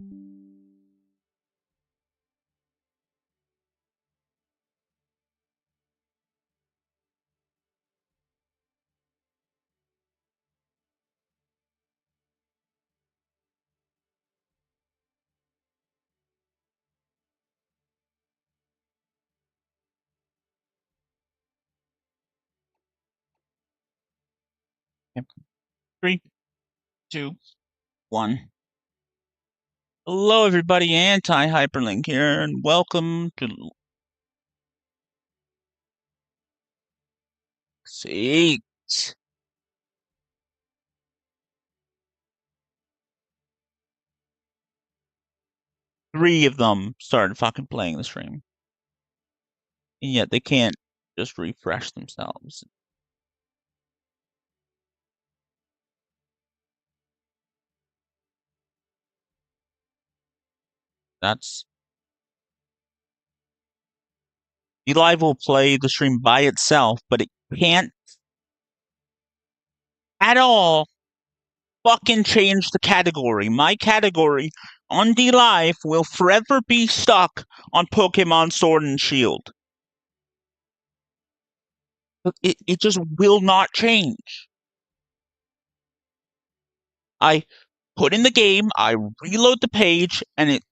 3, 2, 1. Hello, everybody. Anti-HyperLink here, and welcome to 8. 3 of them started fucking playing the stream, and yet they can't just refresh themselves. That's Dlive will play the stream by itself, but it can't at all fucking change the category. My category on Dlive will forever be stuck on Pokemon Sword and Shield. It just will not change. I put in the game, I reload the page, and it's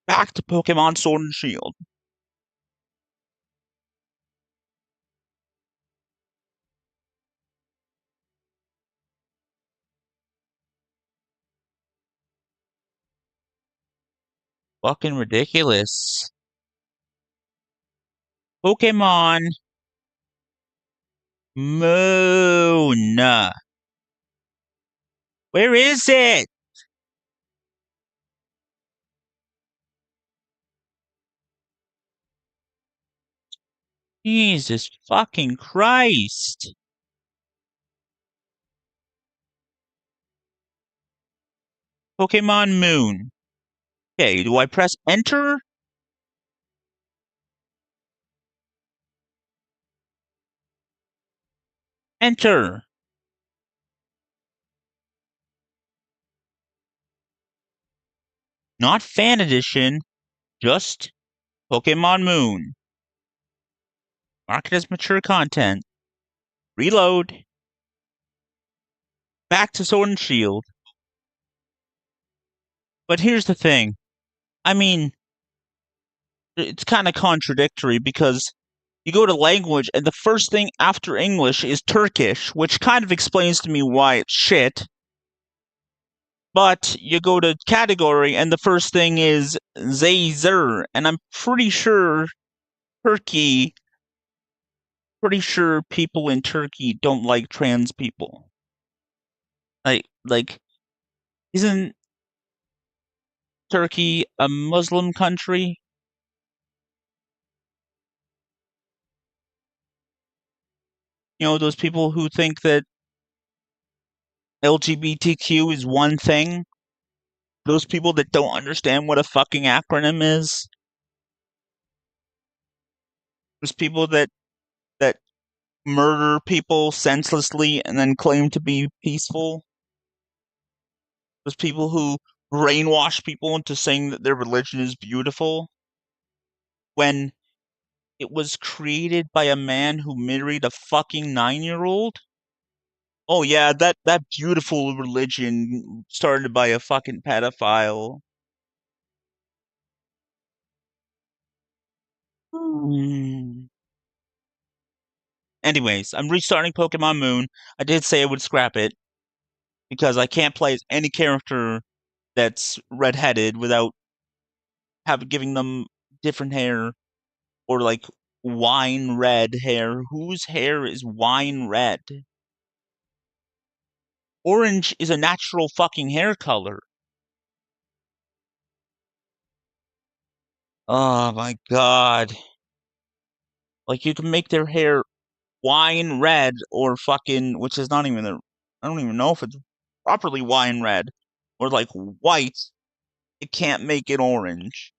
back to Pokemon Sword and Shield. Fucking ridiculous. Pokemon Moon. Where is it? Jesus fucking Christ. Pokemon Moon. Okay, do I press enter? Enter. Not fan edition, just Pokemon Moon. Mark it as mature content. Reload. Back to Sword and Shield. But here's the thing. I mean, it's kind of contradictory because you go to language and the first thing after English is Turkish, which kind of explains to me why it's shit. But you go to category and the first thing is Zazer, and I'm pretty sure people in Turkey don't like trans people. Like isn't Turkey a Muslim country? You know, those people who think that LGBTQ is one thing? Those people that don't understand what a fucking acronym is? Those people that murder people senselessly and then claim to be peaceful? Those people who brainwash people into saying that their religion is beautiful when it was created by a man who married a fucking 9-year-old? Oh yeah, that beautiful religion started by a fucking pedophile. Anyways, I'm restarting Pokemon Moon. I did say I would scrap it because I can't play as any character that's redheaded without giving them different hair or like wine red hair. Whose hair is wine red? Orange is a natural fucking hair color. Oh my god. Like you can make their hair wine red or fucking, which is not even I don't even know if it's properly wine red or like white. It can't make it orange.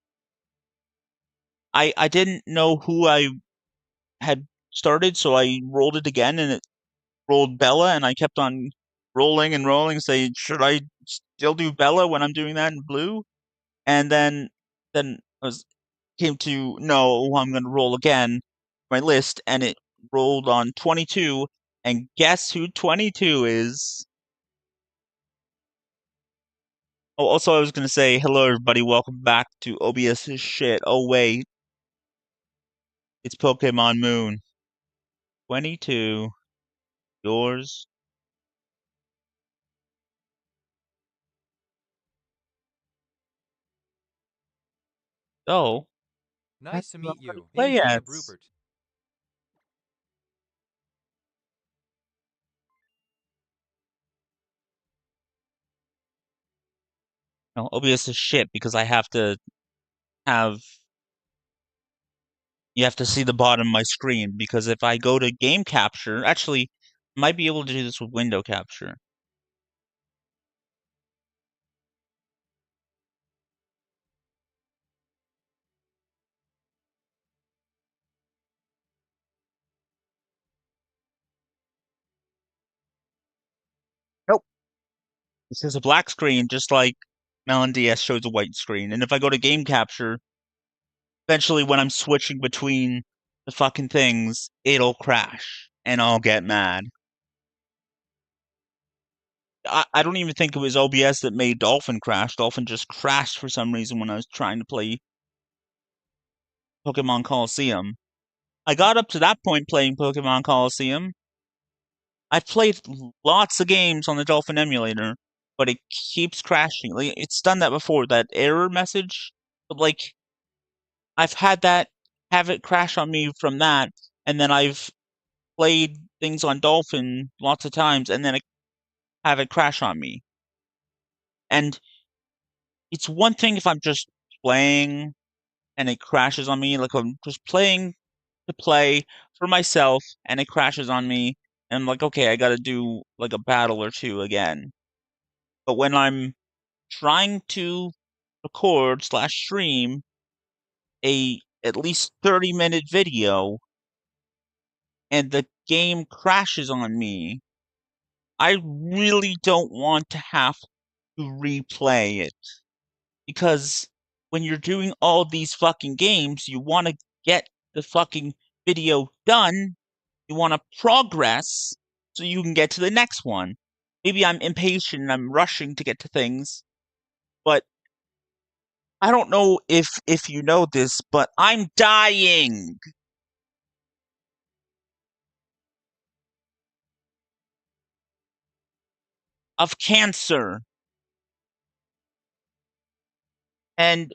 I didn't know who I had started, so I rolled it again and it rolled Bella, and I kept on rolling and rolling, saying, should I still do Bella when I'm doing that in blue? and then I was came to no, I'm gonna roll again my list, and it rolled on 22, and guess who 22 is? Oh, also I was gonna say hello everybody, welcome back to OBS's shit. Oh wait, it's Pokemon Moon. 22, yours. Oh, I Nice to haven't meet already you. play Enjoy yet. the Brupert. No, OBS is shit because I have to have you have to see the bottom of my screen because if I go to game capture, actually, I might be able to do this with window capture. Nope. This is a black screen, just like Melon DS shows a white screen. And if I go to game capture, eventually when I'm switching between the fucking things, it'll crash and I'll get mad. I don't even think it was OBS that made Dolphin crash. Dolphin just crashed for some reason when I was trying to play Pokemon Coliseum. I got up to that point playing Pokemon Coliseum. I've played lots of games on the Dolphin emulator, but it keeps crashing. Like, it's done that before, that error message. But like I've had that have it crash on me from that, and then I've played things on Dolphin lots of times, and then it have it crash on me. And it's one thing if I'm just playing and it crashes on me, like I'm just playing to play for myself and it crashes on me, and I'm like, okay, I gotta do like a battle or two again. But when I'm trying to record slash stream a at least 30-minute video and the game crashes on me, I really don't want to have to replay it. Because when you're doing all these fucking games, you want to get the fucking video done. You want to progress so you can get to the next one. Maybe I'm impatient and I'm rushing to get to things, but I don't know if you know this, but I'm dying of cancer, and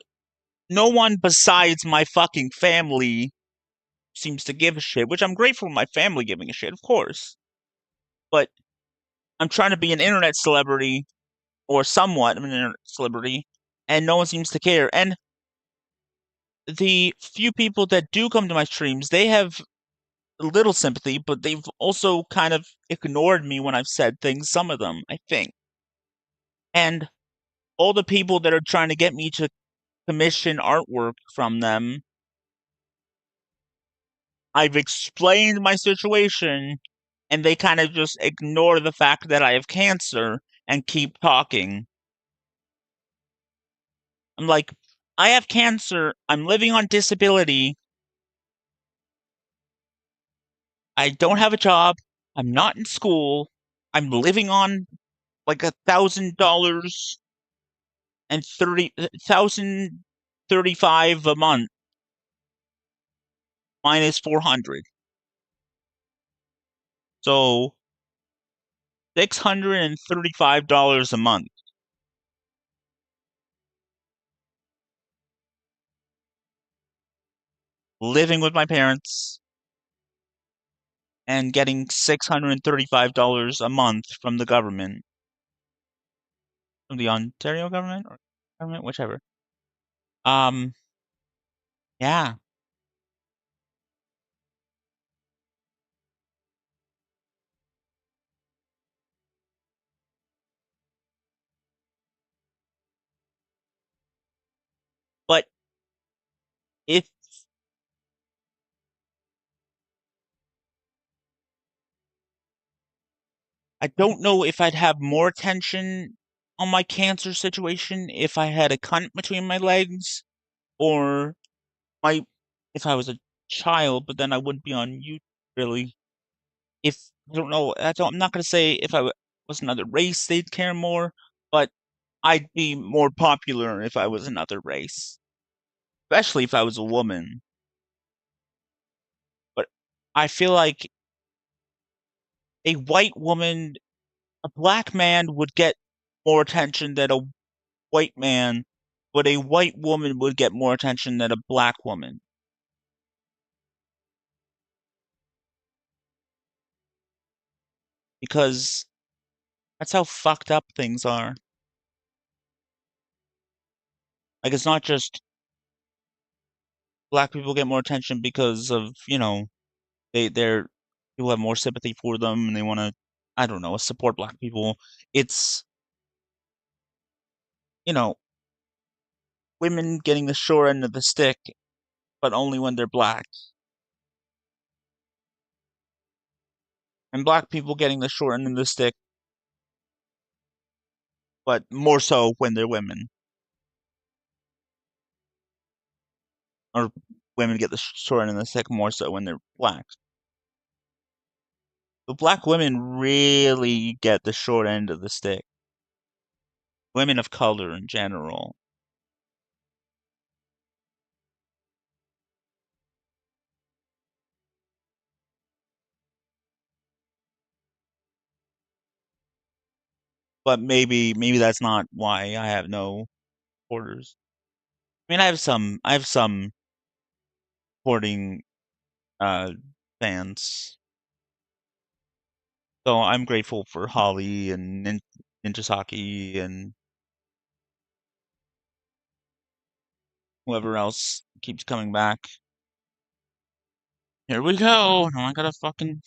no one besides my fucking family seems to give a shit, which I'm grateful for my family giving a shit, of course. But I'm trying to be an internet celebrity, or somewhat of an internet celebrity, and no one seems to care. And the few people that do come to my streams, they have little sympathy, but they've also kind of ignored me when I've said things, some of them, I think. And all the people that are trying to get me to commission artwork from them, I've explained my situation, and they kind of just ignore the fact that I have cancer and keep talking. I'm like, I have cancer, I'm living on disability, I don't have a job, I'm not in school, I'm living on like $1,000 and 30,035 a month minus 400. So $635 a month living with my parents and getting $635 a month from the government, from the Ontario government or government, whichever. Um, yeah, but if I don't know if I'd have more attention on my cancer situation if I had a cunt between my legs, or my if I was a child, but then I wouldn't be on YouTube really. If I don't know, I'm not gonna say if was another race they'd care more, but I'd be more popular if I was another race, especially if I was a woman. But I feel like a white woman, a black man would get more attention than a white man, but a white woman would get more attention than a black woman because that's how fucked up things are. Like it's not just black people get more attention because of, they're people have more sympathy for them and they want to, I don't know, support black people. It's, you know, women getting the short end of the stick, but only when they're black, and black people getting the short end of the stick, but more so when they're women, or women get the short end of the stick more so when they're black. But black women really get the short end of the stick. Women of color in general. But maybe that's not why I have no supporters. I mean, I have some supporting uh fans. So I'm grateful for Holly and Ninja Saki and whoever else keeps coming back. Here we go. Now I gotta fucking.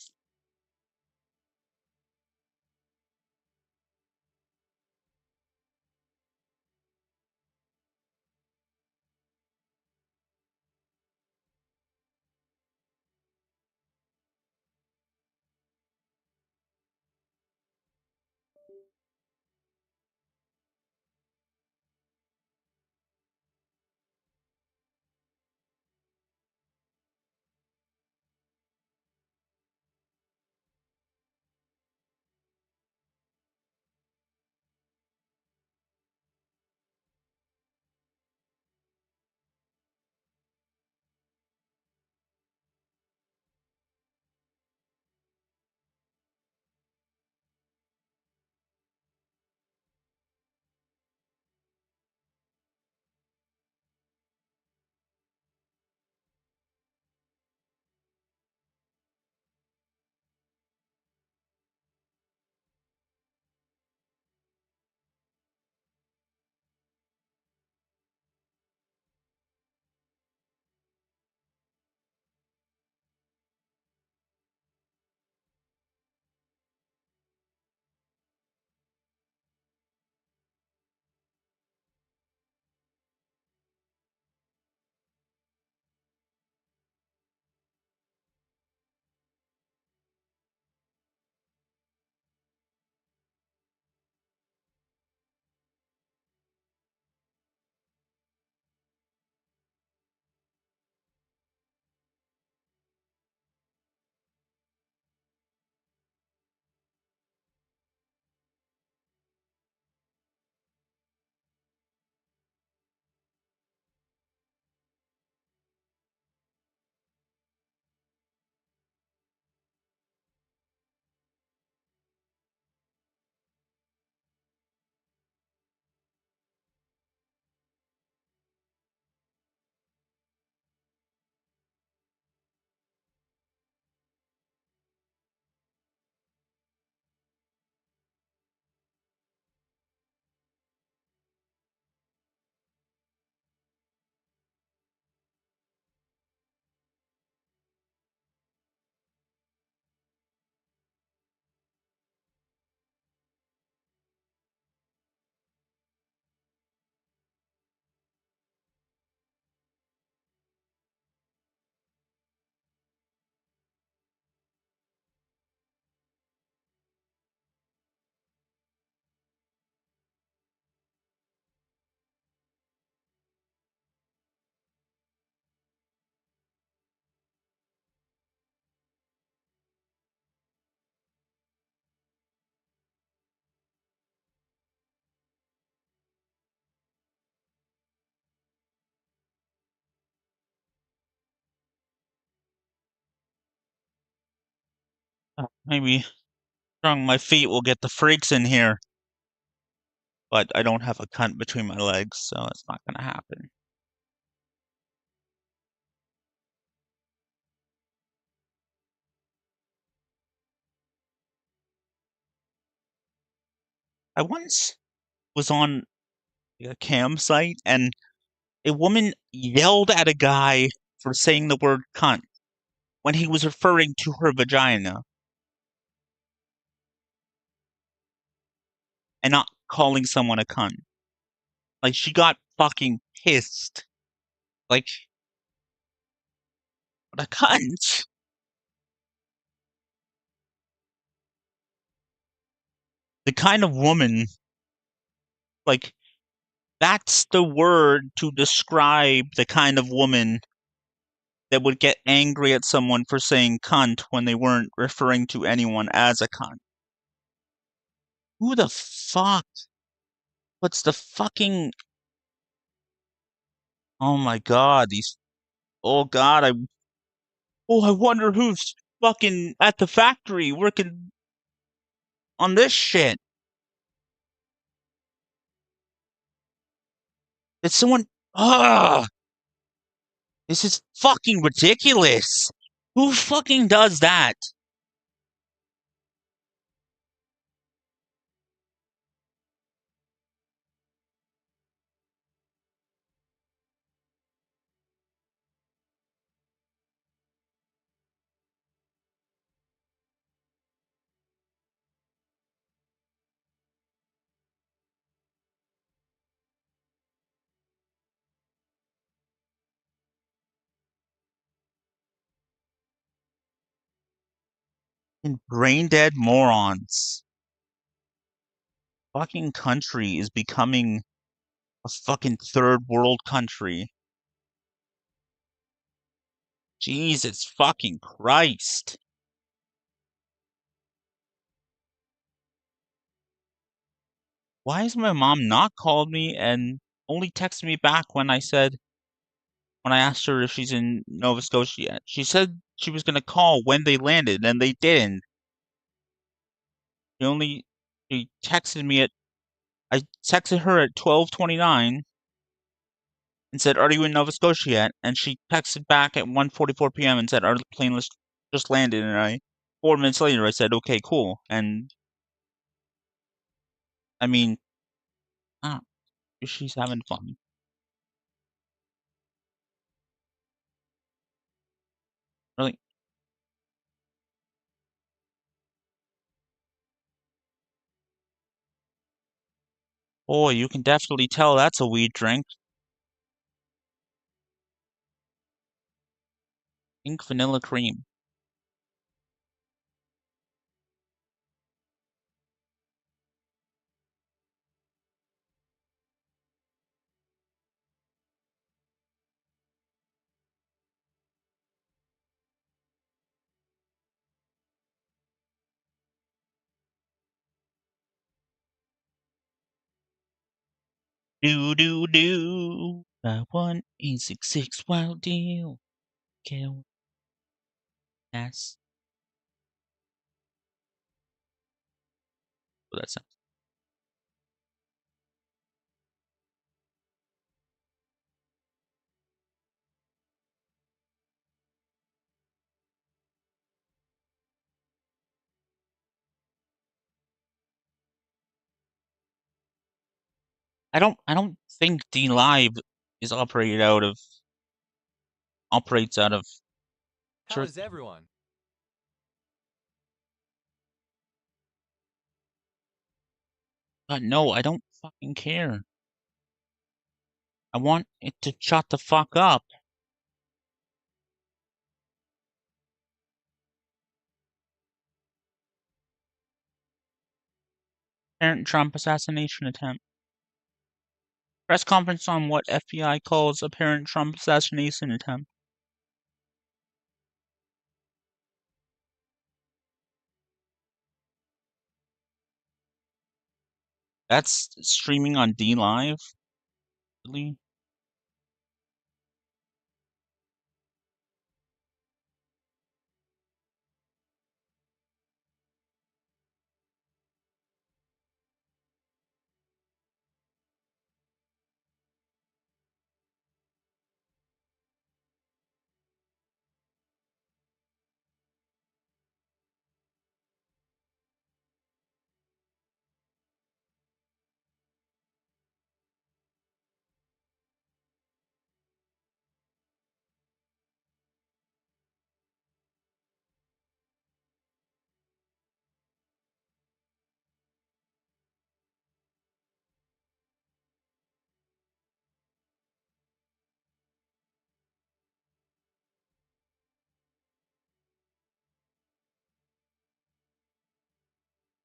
Maybe strong my feet will get the freaks in here. But I don't have a cunt between my legs, so it's not gonna happen. I once was on a campsite and a woman yelled at a guy for saying the word cunt when he was referring to her vagina and not calling someone a cunt. Like, she got fucking pissed. Like, what a cunt. The kind of woman, like, that's the word to describe the kind of woman that would get angry at someone for saying cunt when they weren't referring to anyone as a cunt. Who the fuck? What's the fucking. Oh my god, these. Oh god, I. Oh, I wonder who's fucking at the factory working on this shit. Did someone. Ah! This is fucking ridiculous. Who fucking does that? And brain dead morons. Fucking country is becoming a fucking third world country. Jesus fucking Christ. Why has my mom not called me and only texted me back when I asked her if she's in Nova Scotia yet? She said she was gonna call when they landed, and they didn't. She only she texted me at I texted her at 12:29 and said, "Are you in Nova Scotia yet?" And she texted back at 1:44 p.m. and said, "Our plane just landed." And 4 minutes later, I said, "Okay, cool." And I mean, ah, she's having fun. Really. Boy, you can definitely tell that's a weed drink. Pink vanilla cream. Do do do. Buy 1 866 wild deal. Kill. That's what that sounds. I don't think Dlive is operates out of How is everyone? God, no, I don't fucking care. I want it to shut the fuck up. Apparent Trump assassination attempt. Press conference on what FBI calls apparent Trump assassination attempt. That's streaming on Dlive? Really?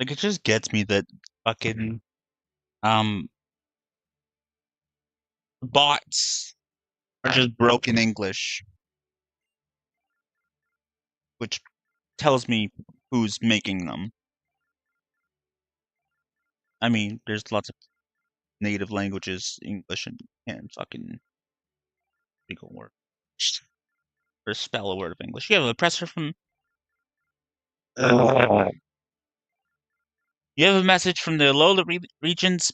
Like, it just gets me that fucking, um, bots are just broken English, which tells me who's making them. I mean, there's lots of native languages, English and fucking legal word. Or spell a word of English. You have a presser from. You have a message from the Alola region's.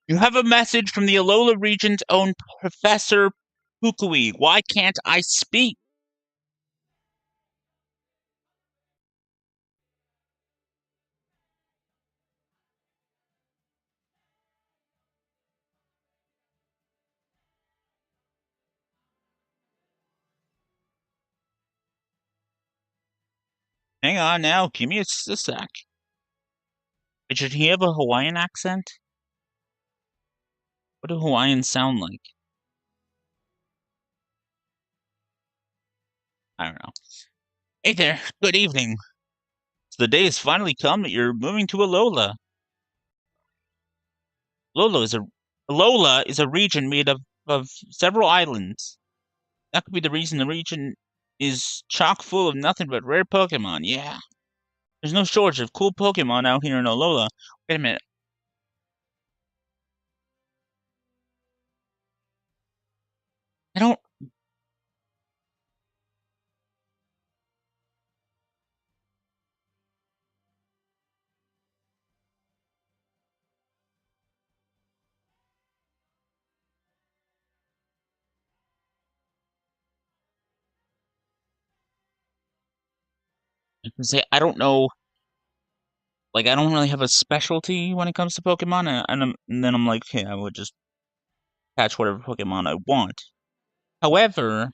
You have a message from the Alola region's own Professor Pukui. Why can't I speak? Hang on now. Give me a sec. Should he have a Hawaiian accent? What do Hawaiians sound like? I don't know. Hey there. Good evening. So the day has finally come that you're moving to Alola. Alola is a Alola is a region made of several islands. That could be the reason the region is chock full of nothing but rare Pokemon. Yeah. There's no shortage of cool Pokemon out here in Alola. Wait a minute. I don't. I can say I don't know. Like, I don't really have a specialty when it comes to Pokemon, and then I'm like, okay, I would just catch whatever Pokemon I want. However,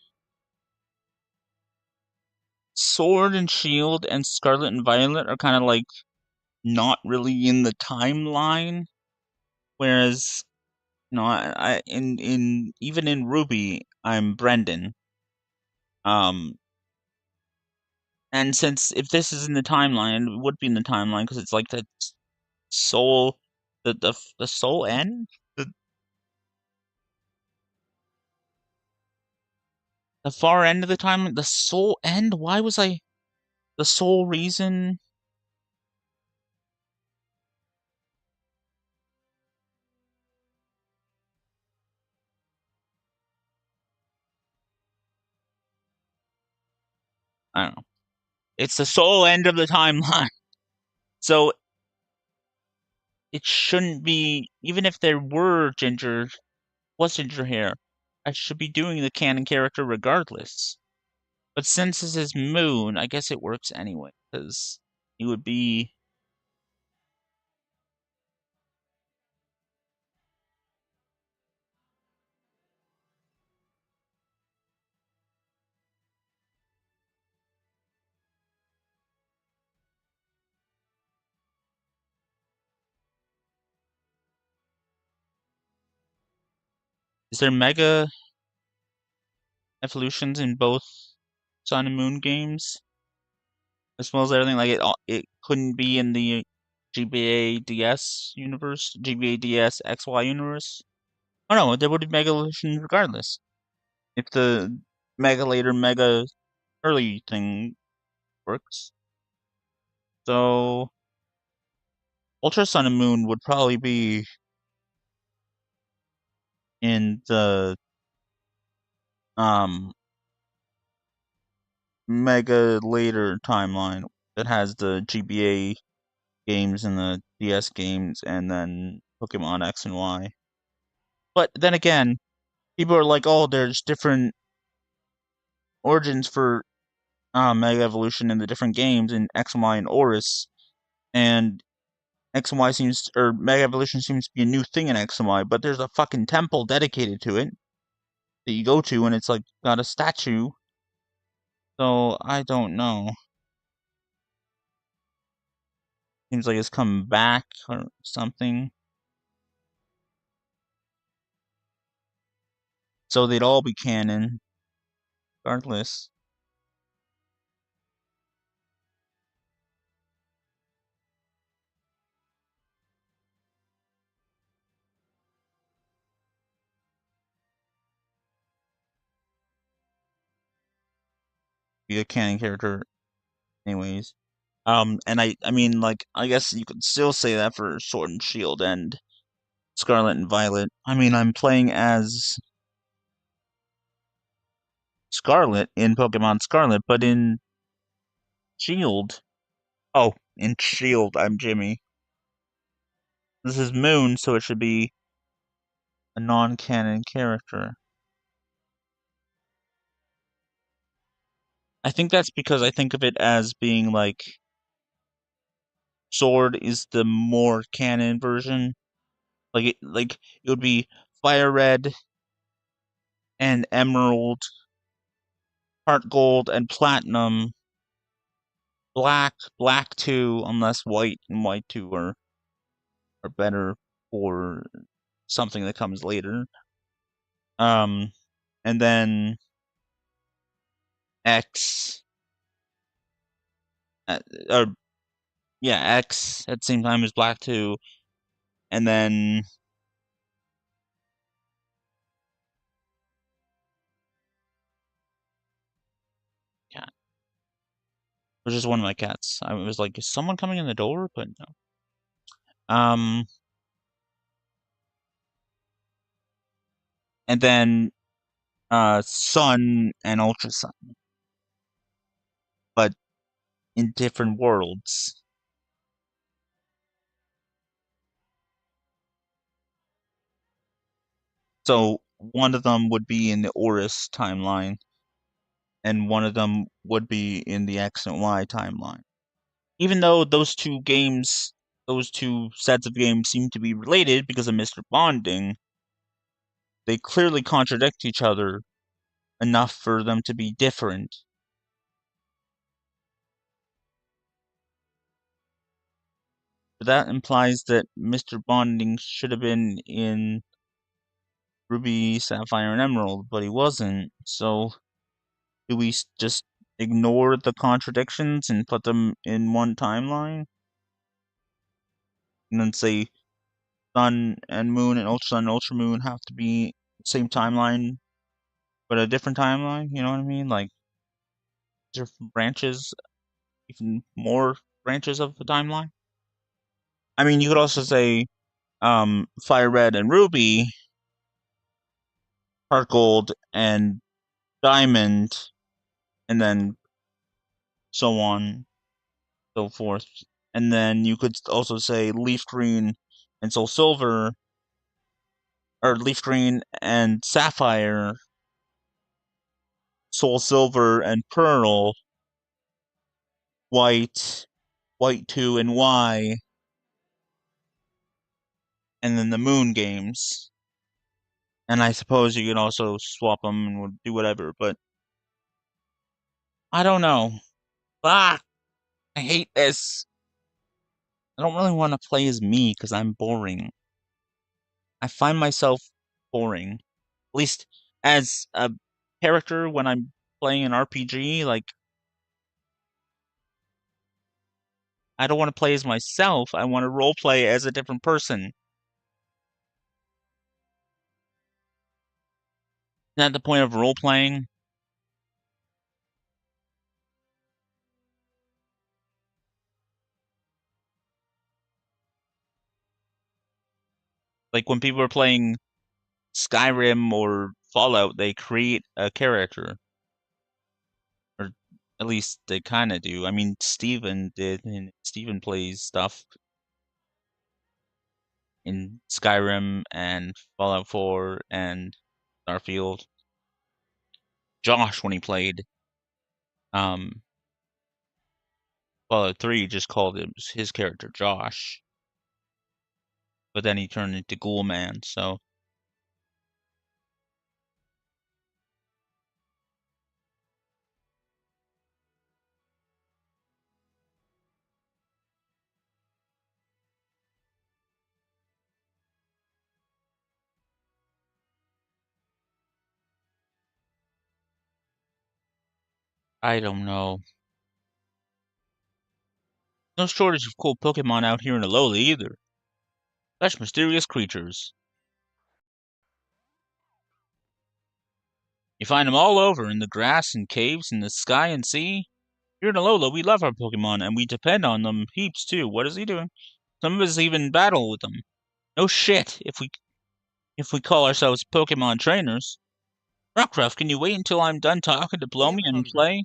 Sword and Shield and Scarlet and Violet are kind of like not really in the timeline, whereas I in even in Ruby, I'm Brendan. Um, and since if this is in the timeline, it would be in the timeline because it's like the soul, the soul end, the far end of the timeline, the soul end. Why was I the sole reason? I don't know. It's the soul end of the timeline, so it shouldn't be. Even if there was ginger hair, I should be doing the canon character regardless. But since this is Moon, I guess it works anyway, because he would be. Is there Mega evolutions in both Sun and Moon games? As well as everything, like it couldn't be in the GBA DS universe, GBA DS XY universe? Oh no, there would be Mega evolutions regardless. If the Mega later, Mega early thing works. So Ultra Sun and Moon would probably be in the um Mega later timeline that has the GBA games and the DS games and then Pokemon X and Y. But then again, people are like, oh, there's different origins for Mega Evolution in the different games in X and Y and Oris, and X and Y seems, or Mega Evolution seems to be a new thing in X and Y, but there's a fucking temple dedicated to it that you go to, and it's like got a statue. So I don't know. Seems like it's coming back or something. So they'd all be canon, regardless. be a canon character anyways. And I mean, like, I guess you could still say that for Sword and Shield and Scarlet and Violet. I mean, I'm playing as Scarlet in Pokemon Scarlet, but in Shield. Oh, in Shield, I'm Jimmy. This is Moon, so it should be a non-canon character. I think that's because I think of it as being like Sword is the more canon version. Like it would be Fire Red and Emerald, Heart Gold and Platinum, Black 2, unless White and White 2 are better for something that comes later. Um, and then X, uh, or yeah, X at the same time as Black 2, and then cat, which is one of my cats. I was like, is someone coming in the door? But no. Um, and then Sun and Ultra Sun, but in different worlds. So one of them would be in the Oris timeline, and one of them would be in the X and Y timeline. Even though those two sets of games seem to be related because of Mr. Bonding, they clearly contradict each other enough for them to be different. But that implies that Mr. Bonding should have been in Ruby, Sapphire, and Emerald, but he wasn't. So do we just ignore the contradictions and put them in one timeline? And then say Sun and Moon and Ultra Sun and Ultra Moon have to be same timeline, but a different timeline? You know what I mean? Like, different branches, even more branches of the timeline? I mean, you could also say Fire Red and Ruby, Heart Gold and Diamond, and then so on, so forth. And then you could also say Leaf Green and Soul Silver, or Leaf Green and Sapphire, Soul Silver and Pearl, White, White 2 and Y, and then the Moon games. And I suppose you could also swap them and do whatever, but I don't know. Ah, I hate this. I don't really want to play as me because I'm boring. I find myself boring. At least as a character when I'm playing an RPG, like I don't want to play as myself. I want to role play as a different person. Isn't that the point of role playing? Like when people are playing Skyrim or Fallout, they create a character. Or at least they kind of do. I mean, Steven did, and Steven plays stuff in Skyrim and Fallout 4 and Starfield. Josh, when he played um, Fallout 3, just called his character Josh. But then he turned into Ghoul Man, so I don't know. No shortage of cool Pokemon out here in Alola either. Such mysterious creatures. You find them all over, in the grass and caves, in the sky and sea. Here in Alola, we love our Pokemon, and we depend on them heaps too. What is he doing? Some of us even battle with them. No shit, if we call ourselves Pokemon trainers. Rockruff, can you wait until I'm done talking to blow me and play?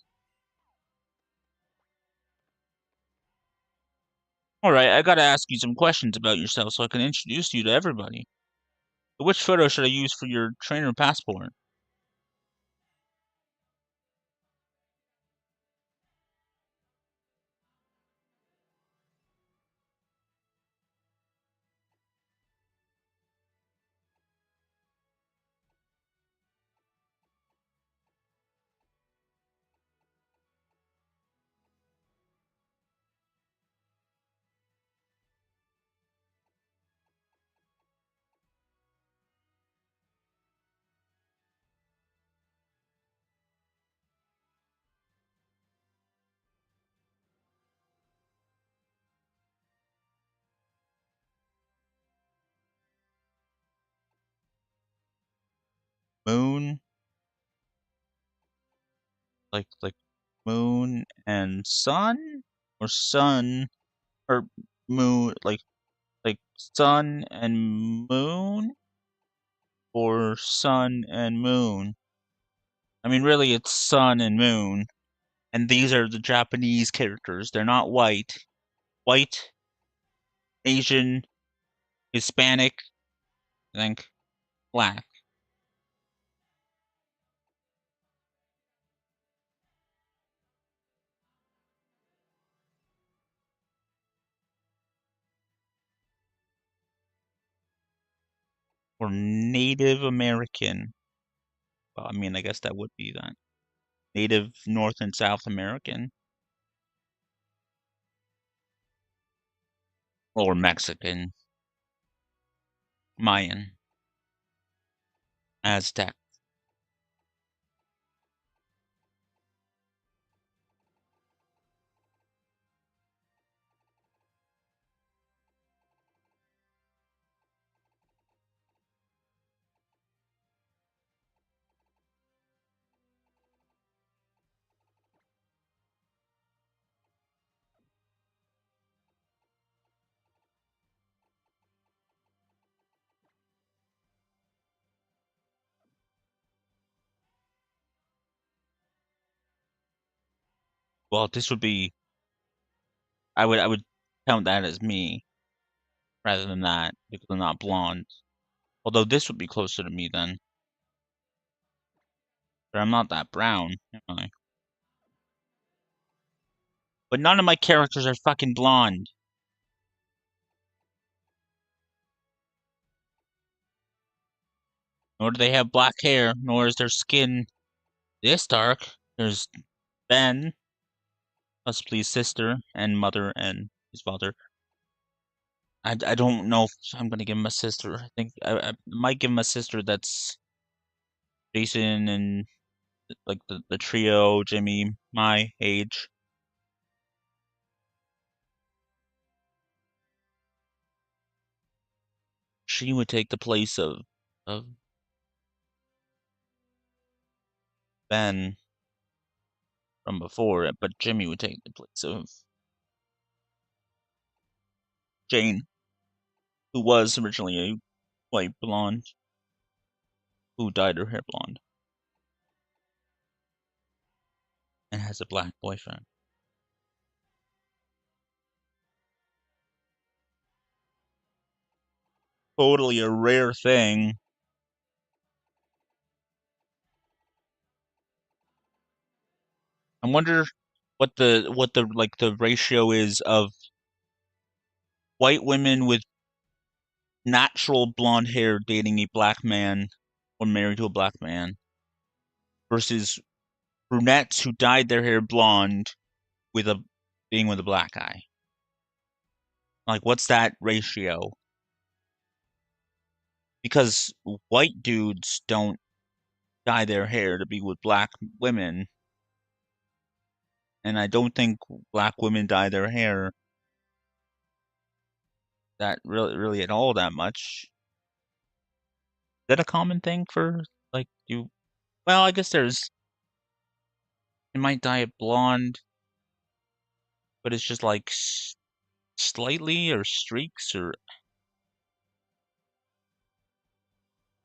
Alright, I gotta ask you some questions about yourself so I can introduce you to everybody. So which photo should I use for your trainer passport? Moon? Like moon and sun? Or sun or moon like sun and moon? Or sun and moon? I mean really it's sun and moon. And these are the Japanese characters. They're not white. White, Asian, Hispanic, I think, black. Or Native American. Well, I mean, I guess that would be that. Native North and South American. Or Mexican. Mayan. Aztec. Well, this would be I would count that as me rather than that because I'm not blonde. Although this would be closer to me then. But I'm not that brown, am I? But none of my characters are fucking blonde. Nor do they have black hair, nor is their skin this dark. There's Ben, possibly his sister and mother and his father. I don't know if I'm gonna give him a sister. I think I might give him a sister that's Jason and like the trio, Jimmy, my age. She would take the place of Ben from before, but Jimmy would take the place of Jane, who was originally a white blonde, who dyed her hair blonde and has a black boyfriend. Totally a rare thing. I wonder what the like the ratio is of white women with natural blonde hair dating a black man or married to a black man versus brunettes who dyed their hair blonde with a being with a black guy. Like what's that ratio? Because white dudes don't dye their hair to be with black women, and I don't think black women dye their hair that really at all that much. Is that a common thing for like you Well, I guess it might dye it blonde, but it's just like slightly or streaks or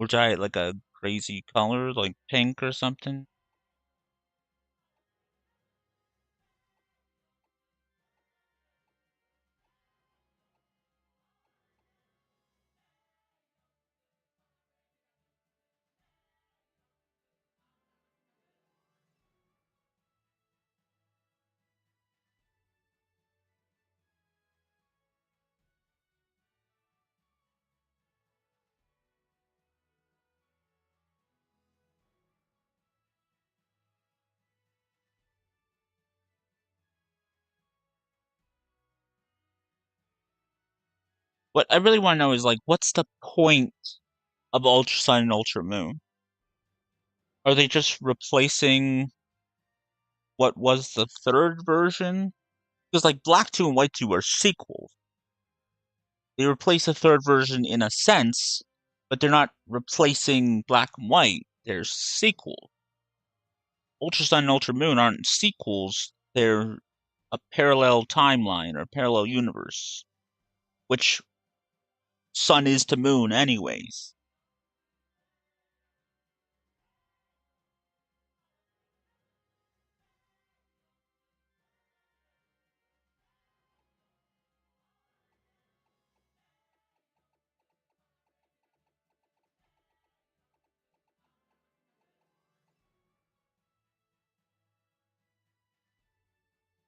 dye it like a crazy color, like pink or something. What I really want to know is like, what's the point of Ultra Sun and Ultra Moon? Are they just replacing what was the third version? Because like Black 2 and White 2 are sequels. They replace a third version in a sense, but they're not replacing Black and White. They're sequels. Ultra Sun and Ultra Moon aren't sequels. They're a parallel timeline or parallel universe, which Sun is to Moon anyways.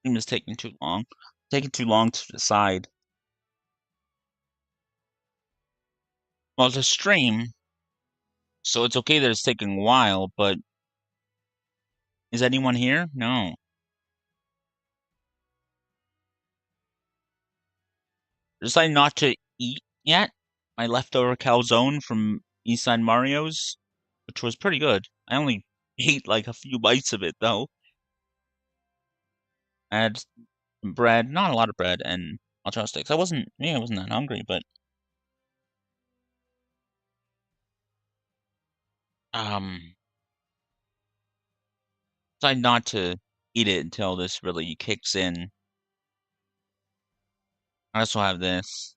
Stream is taking too long. Taking too long to decide. Well, it's a stream, so it's okay that it's taking a while, but is anyone here? No. Decided not to eat yet. My leftover calzone from Eastside Mario's, which was pretty good. I only ate like a few bites of it though. I had some bread, not a lot of bread, and nacho sticks. I wasn't that hungry, but um, decided not to eat it until this really kicks in. I also have this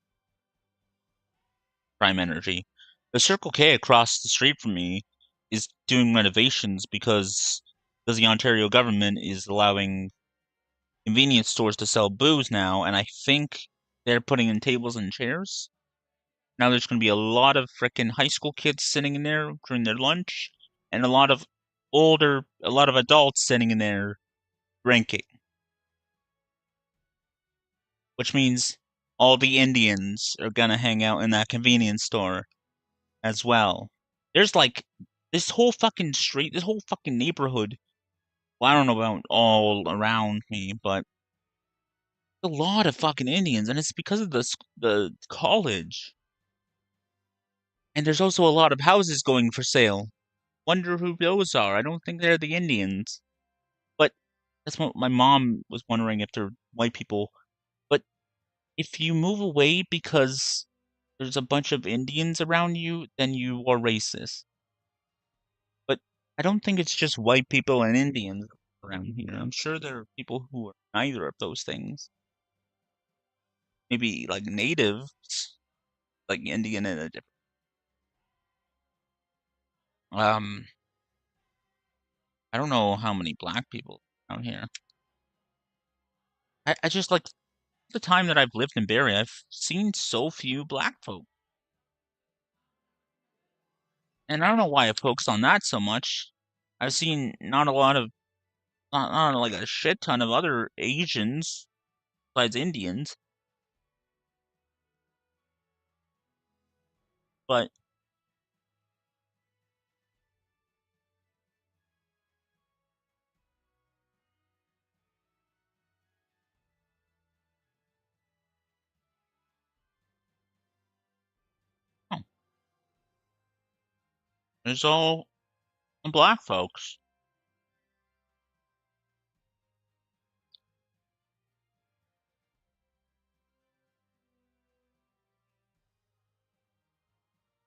Prime Energy. The Circle K across the street from me is doing renovations because the Ontario government is allowing convenience stores to sell booze now, and I think they're putting in tables and chairs. Now there's going to be a lot of frickin' high school kids sitting in there during their lunch, and a lot of adults sitting in there drinking, which means all the Indians are gonna hang out in that convenience store as well. There's like this whole fucking street, this whole fucking neighborhood. Well, I don't know about all around me, but a lot of fucking Indians, and it's because of the college. And there's also a lot of houses going for sale. Wonder who those are. I don't think they're the Indians. But that's what my mom was wondering if they're white people. But if you move away because there's a bunch of Indians around you, then you are racist. But I don't think it's just white people and Indians around here. I'm sure there are people who are neither of those things. Maybe like natives, like Indian and a different. Um, I don't know how many black people out here. I just like the time that I've lived in Barrie, I've seen so few black folk. And I don't know why I focus on that so much. I've seen not a lot of, not like a shit ton of other Asians besides Indians, but oh, there's all black folks.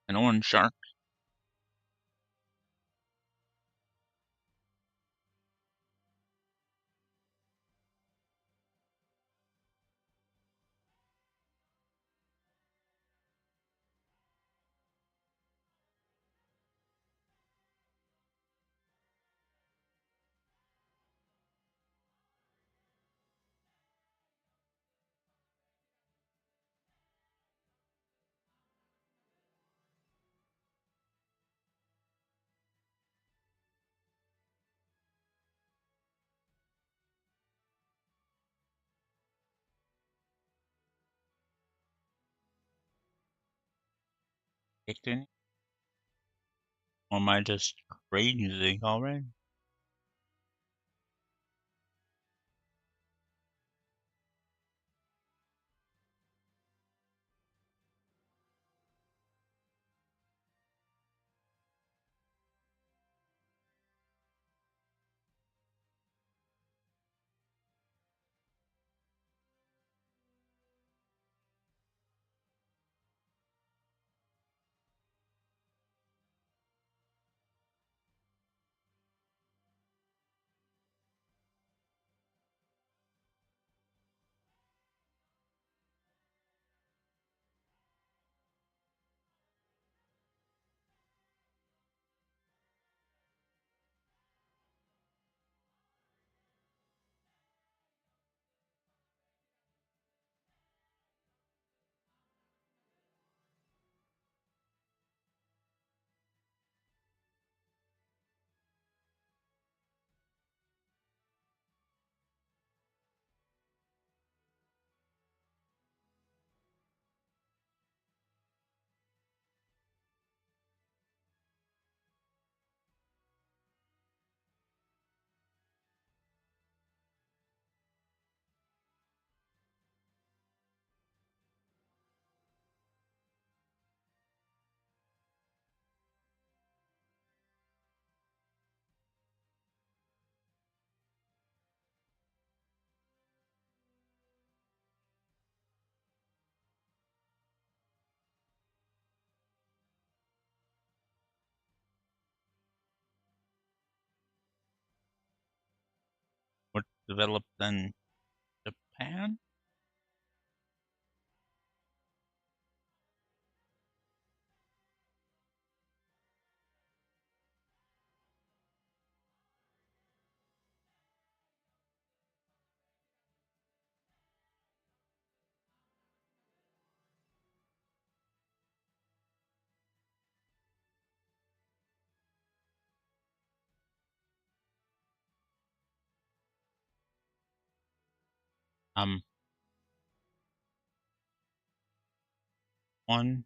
An orange shark. Picking? Or am I just crazy already? What developed in Japan? Um, one